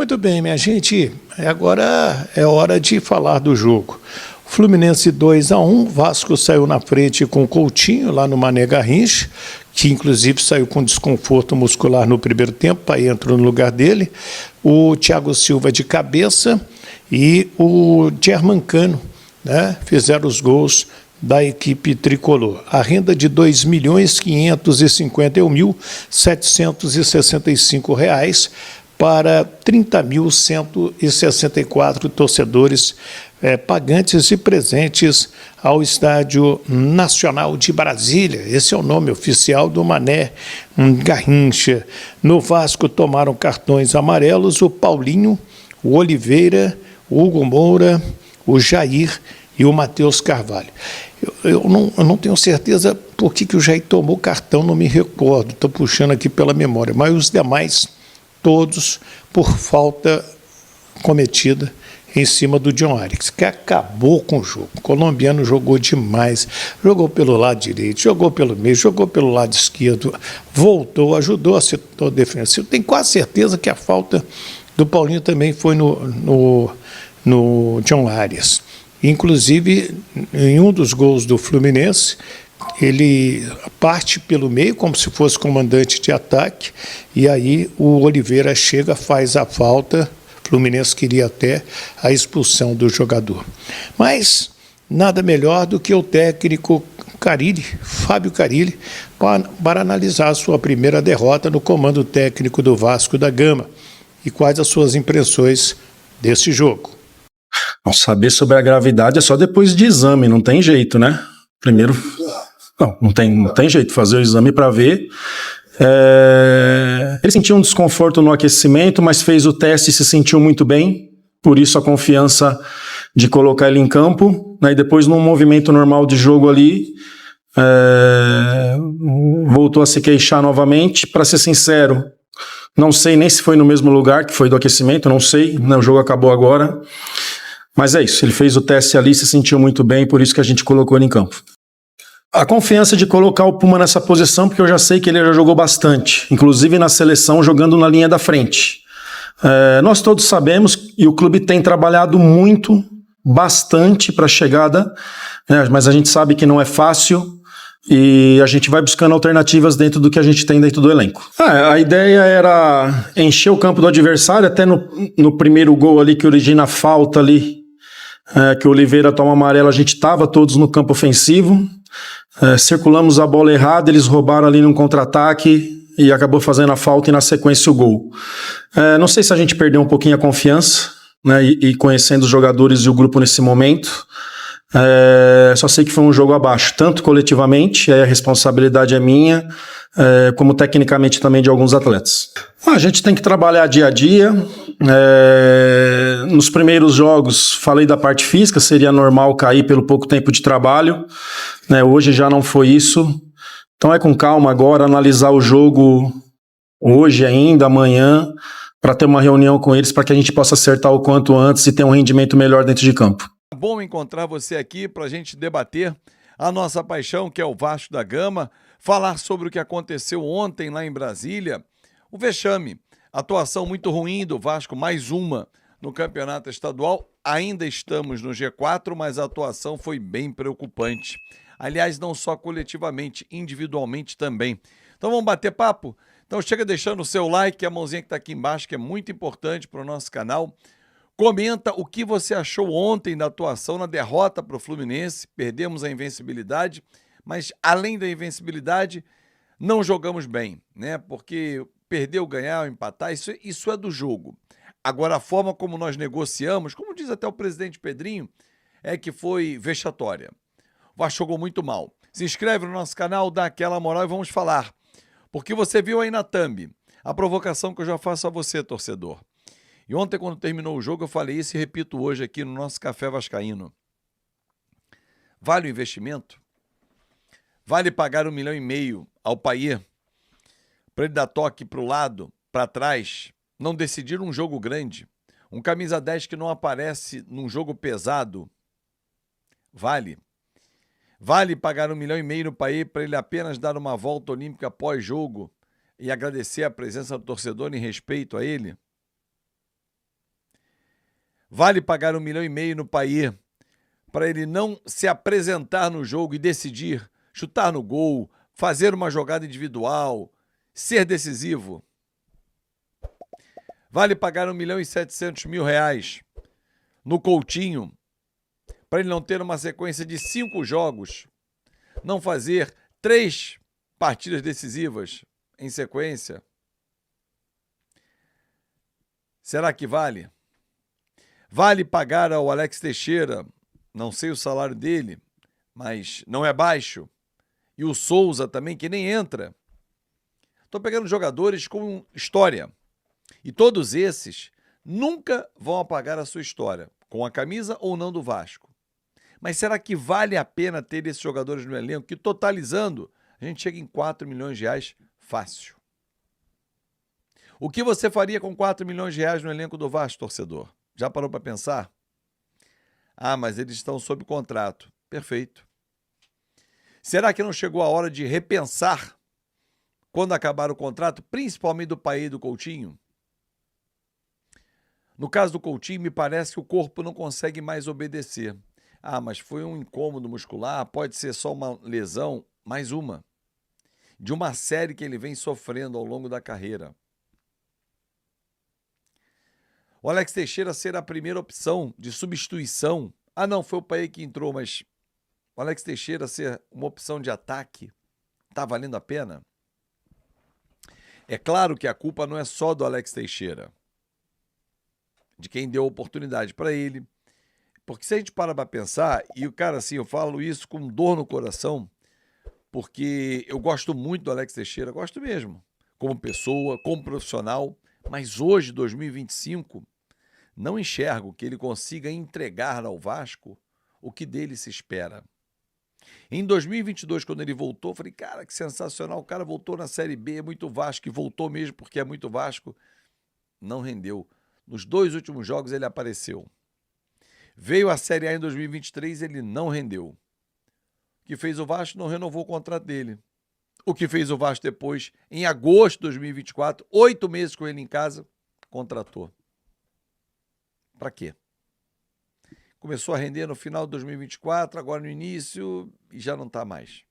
Muito bem, minha gente. Agora é hora de falar do jogo. Fluminense 2-1, Vasco saiu na frente com o Coutinho lá no Mané Garrincha, que inclusive saiu com desconforto muscular no primeiro tempo, aí entrou no lugar dele. O Thiago Silva de cabeça e o Germancano, né, fizeram os gols da equipe tricolor. A renda de R$ 2.551.765 para 30.164 torcedores pagantes e presentes ao Estádio Nacional de Brasília. Esse é o nome oficial do Mané Garrincha. No Vasco tomaram cartões amarelos o Paulinho, o Oliveira, o Hugo Moura, o Jair e o Matheus Carvalho. Eu não tenho certeza por que o Jair tomou cartão, não me recordo, estou puxando aqui pela memória, mas os demais, todos por falta cometida em cima do John Arias, que acabou com o jogo. O colombiano jogou demais, jogou pelo lado direito, jogou pelo meio, jogou pelo lado esquerdo, voltou, ajudou a setor defensivo. Tenho quase certeza que a falta do Paulinho também foi no John Arias. Inclusive, em um dos gols do Fluminense, ele parte pelo meio como se fosse comandante de ataque, e aí o Oliveira chega, faz a falta. O Fluminense queria até a expulsão do jogador. Mas nada melhor do que o técnico Carille, Fábio Carille, para analisar a sua primeira derrota no comando técnico do Vasco da Gama e quais as suas impressões desse jogo. Não, saber sobre a gravidade é só depois de exame, não tem jeito, né? Primeiro, não tem jeito, fazer o exame para ver. Ele sentiu um desconforto no aquecimento, mas fez o teste e se sentiu muito bem, por isso a confiança de colocar ele em campo, né? E depois num movimento normal de jogo ali, voltou a se queixar novamente. Para ser sincero, não sei nem se foi no mesmo lugar que foi do aquecimento, não sei, né? O jogo acabou agora, mas é isso, ele fez o teste ali, se sentiu muito bem, por isso que a gente colocou ele em campo. A confiança de colocar o Puma nessa posição, porque eu já sei que ele já jogou bastante, inclusive na seleção, jogando na linha da frente. Nós todos sabemos, e o clube tem trabalhado muito, bastante para a chegada, né, mas a gente sabe que não é fácil, e a gente vai buscando alternativas dentro do que a gente tem dentro do elenco. A ideia era encher o campo do adversário, até no primeiro gol ali que origina a falta ali, que o Oliveira toma amarelo, a gente estava todos no campo ofensivo, circulamos a bola errada, eles roubaram ali num contra-ataque e acabou fazendo a falta e na sequência o gol. Não sei se a gente perdeu um pouquinho a confiança, né, e conhecendo os jogadores e o grupo nesse momento, só sei que foi um jogo abaixo, tanto coletivamente, a responsabilidade é minha, como tecnicamente também de alguns atletas. A gente tem que trabalhar dia a dia. Nos primeiros jogos falei da parte física, seria normal cair pelo pouco tempo de trabalho, né? Hoje já não foi isso, então é com calma agora, analisar o jogo hoje ainda, amanhã, para ter uma reunião com eles para que a gente possa acertar o quanto antes e ter um rendimento melhor dentro de campo. Bom encontrar você aqui para a gente debater a nossa paixão, que é o Vasco da Gama, falar sobre o que aconteceu ontem lá em Brasília, o vexame, atuação muito ruim do Vasco, mais uma no campeonato estadual. Ainda estamos no G4, mas a atuação foi bem preocupante. Aliás, não só coletivamente, individualmente também. Então vamos bater papo? Então chega deixando o seu like, a mãozinha que está aqui embaixo, que é muito importante para o nosso canal. Comenta o que você achou ontem da atuação na derrota para o Fluminense. Perdemos a invencibilidade, mas além da invencibilidade, não jogamos bem, né? Porque perder ou ganhar ou empatar, isso é do jogo. Agora, a forma como nós negociamos, como diz até o presidente Pedrinho, é que foi vexatória. O Vasco jogou muito mal. Se inscreve no nosso canal, dá aquela moral e vamos falar. Porque você viu aí na thumb a provocação que eu já faço a você, torcedor. E ontem, quando terminou o jogo, eu falei isso e repito hoje aqui no nosso Café Vascaíno. Vale o investimento? Vale pagar 1,5 milhão ao Payet para ele dar toque para o lado, para trás, não decidir um jogo grande? Um camisa 10 que não aparece num jogo pesado? Vale? Vale pagar 1,5 milhão no Payet para ele apenas dar uma volta olímpica pós-jogo e agradecer a presença do torcedor em respeito a ele? Vale pagar 1,5 milhão no Payet para ele não se apresentar no jogo e decidir, chutar no gol, fazer uma jogada individual, ser decisivo? Vale pagar 1.700.000 reais no Coutinho para ele não ter uma sequência de 5 jogos, não fazer 3 partidas decisivas em sequência? Será que vale? Vale pagar ao Alex Teixeira, não sei o salário dele, mas não é baixo, e o Souza também, que nem entra. Estou pegando jogadores com história, e todos esses nunca vão apagar a sua história, com a camisa ou não do Vasco. Mas será que vale a pena ter esses jogadores no elenco que, totalizando, a gente chega em 4 milhões de reais fácil? O que você faria com 4 milhões de reais no elenco do Vasco, torcedor? Já parou para pensar? Ah, mas eles estão sob contrato. Perfeito. Será que não chegou a hora de repensar quando acabar o contrato, principalmente do Payet e do Coutinho? No caso do Coutinho, me parece que o corpo não consegue mais obedecer. Ah, mas foi um incômodo muscular, pode ser só uma lesão, mais uma, de uma série que ele vem sofrendo ao longo da carreira. O Alex Teixeira ser a primeira opção de substituição. Ah, não, foi o Payet que entrou, mas o Alex Teixeira ser uma opção de ataque, tá valendo a pena? É claro que a culpa não é só do Alex Teixeira, de quem deu oportunidade para ele. Porque se a gente para pensar, e o cara, assim, eu falo isso com dor no coração, porque eu gosto muito do Alex Teixeira, gosto mesmo, como pessoa, como profissional, mas hoje, 2025, não enxergo que ele consiga entregar ao Vasco o que dele se espera. Em 2022, quando ele voltou, eu falei, cara, que sensacional, o cara voltou na Série B, é muito Vasco, e voltou mesmo porque é muito Vasco. Não rendeu. Nos 2 últimos jogos ele apareceu. Veio a Série A em 2023, ele não rendeu. O que fez o Vasco? Não renovou o contrato dele. O que fez o Vasco depois, em agosto de 2024, 8 meses com ele em casa, contratou. Para quê? Começou a render no final de 2024, agora no início, e já não está mais.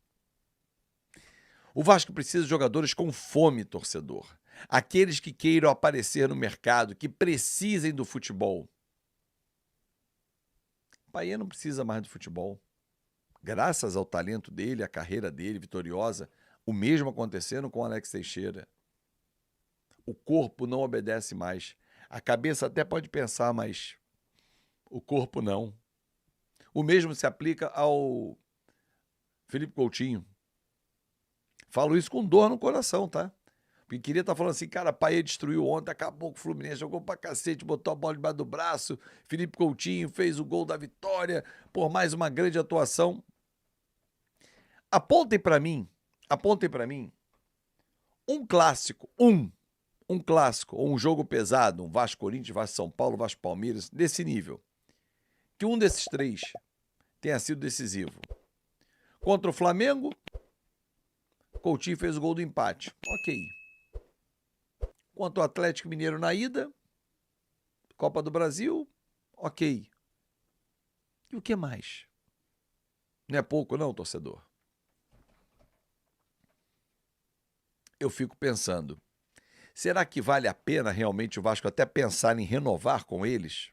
O Vasco precisa de jogadores com fome, torcedor. Aqueles que queiram aparecer no mercado, que precisem do futebol. O Payet não precisa mais do futebol. Graças ao talento dele, à carreira dele vitoriosa, o mesmo acontecendo com o Alex Teixeira. O corpo não obedece mais. A cabeça até pode pensar, mas o corpo não. O mesmo se aplica ao Felipe Coutinho. Falo isso com dor no coração, tá? Porque queria estar falando assim, cara, Payet destruiu ontem, acabou com o Fluminense, jogou pra cacete, botou a bola debaixo do braço, Felipe Coutinho fez o gol da vitória, por mais uma grande atuação. Apontem pra mim, um clássico, um clássico, ou um jogo pesado, um Vasco-Corinthians, Vasco-São Paulo, Vasco-Palmeiras, desse nível. Que um desses 3 tenha sido decisivo. Contra o Flamengo, Coutinho fez o gol do empate. Ok. Quanto ao Atlético Mineiro na ida, Copa do Brasil, ok. E o que mais? Não é pouco não, torcedor. Eu fico pensando, será que vale a pena realmente o Vasco até pensar em renovar com eles?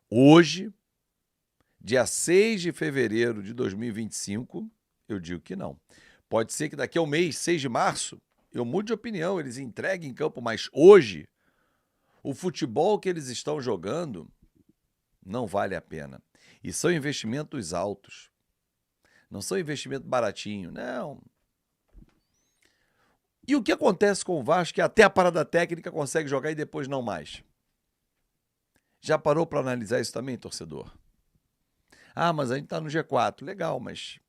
Hoje, dia 6 de fevereiro de 2025, eu digo que não. Pode ser que daqui a um mês, 6 de março, eu mude de opinião, eles entreguem em campo, mas hoje, o futebol que eles estão jogando não vale a pena. E são investimentos altos. Não são investimento baratinho, não. E o que acontece com o Vasco que até a parada técnica consegue jogar e depois não mais? Já parou para analisar isso também, torcedor? Ah, mas a gente está no G4. Legal, mas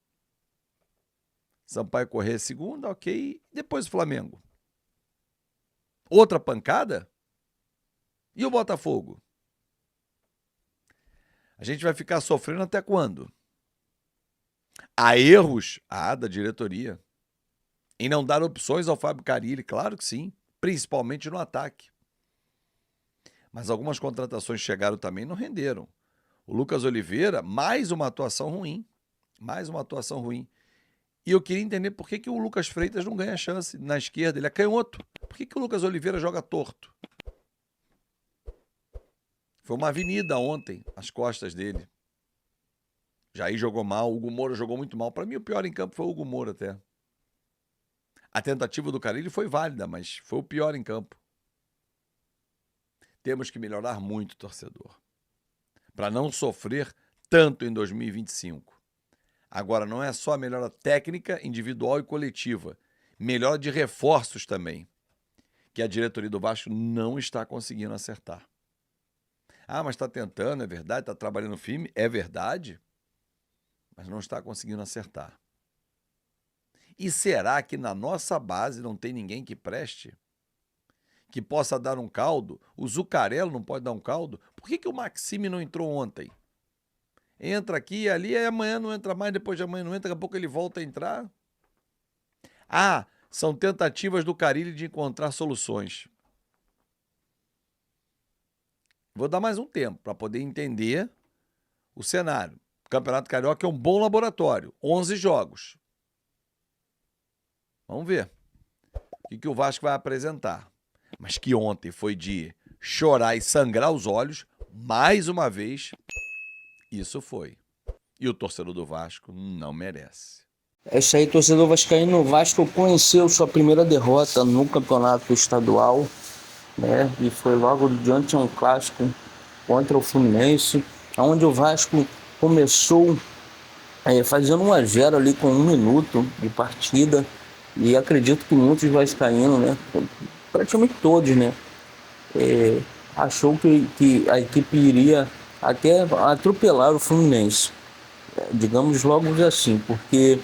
Sampaio Corrêa segunda, ok. Depois o Flamengo. Outra pancada? E o Botafogo? A gente vai ficar sofrendo até quando? Há erros? Da diretoria. Em não dar opções ao Fábio Carille, claro que sim. Principalmente no ataque. Mas algumas contratações chegaram também e não renderam. O Lucas Oliveira, mais uma atuação ruim. Mais uma atuação ruim. E eu queria entender por que o Lucas Freitas não ganha chance na esquerda. Ele é canhoto. Por que o Lucas Oliveira joga torto? Foi uma avenida ontem, as costas dele. Jair jogou mal, Hugo Moura jogou muito mal. Para mim, o pior em campo foi o Hugo Moura até. A tentativa do Carille foi válida, mas foi o pior em campo. Temos que melhorar muito, torcedor, para não sofrer tanto em 2025. Agora, não é só a melhora técnica, individual e coletiva. Melhora de reforços também, que a diretoria do Vasco não está conseguindo acertar. Ah, mas está tentando, é verdade, está trabalhando firme, é verdade, mas não está conseguindo acertar. E será que na nossa base não tem ninguém que preste? Que possa dar um caldo? O Zucarello não pode dar um caldo? Por que o Maxime não entrou ontem? Entra aqui e ali, aí amanhã não entra mais, depois de amanhã não entra, daqui a pouco ele volta a entrar. Ah, são tentativas do Carille de encontrar soluções. Vou dar mais um tempo para poder entender o cenário. O Campeonato Carioca é um bom laboratório. 11 jogos. Vamos ver o que o Vasco vai apresentar. Mas que ontem foi de chorar e sangrar os olhos, mais uma vez, isso foi. E o torcedor do Vasco não merece. É isso aí, torcedor vascaíno. O Vasco conheceu sua primeira derrota no campeonato estadual, né? E foi logo diante de um clássico contra o Fluminense, onde o Vasco começou fazendo 1-0 ali com 1 minuto de partida. E acredito que muitos vascaínos, né, praticamente todos, né, achou que a equipe iria até atropelar o Fluminense, digamos logo assim, porque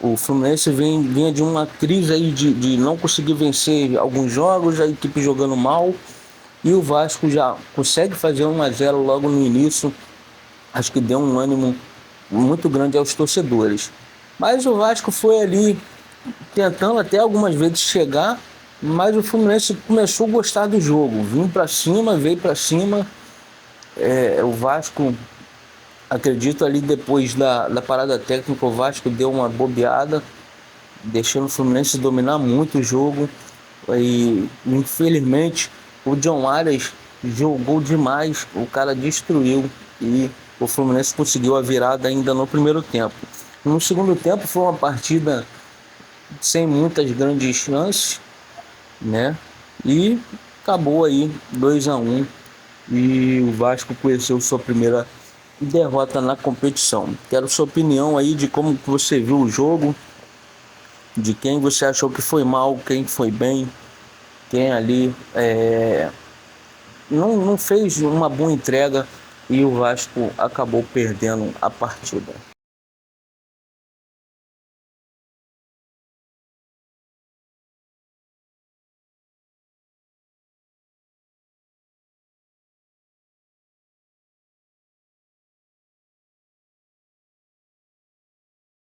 o Fluminense vinha de uma crise aí de não conseguir vencer alguns jogos, a equipe jogando mal, e o Vasco já consegue fazer 1-0 logo no início. Acho que deu um ânimo muito grande aos torcedores. Mas o Vasco foi ali tentando até algumas vezes chegar, mas o Fluminense começou a gostar do jogo, veio para cima. O Vasco, acredito ali depois da parada técnica, o Vasco deu uma bobeada, deixando o Fluminense dominar muito o jogo, e infelizmente o John Arias jogou demais, o cara destruiu e o Fluminense conseguiu a virada ainda no primeiro tempo. No segundo tempo foi uma partida sem muitas grandes chances, né? E acabou aí 2-1 e o Vasco conheceu sua primeira derrota na competição. Quero sua opinião aí de como você viu o jogo, de quem você achou que foi mal, quem foi bem, quem ali não fez uma boa entrega e o Vasco acabou perdendo a partida.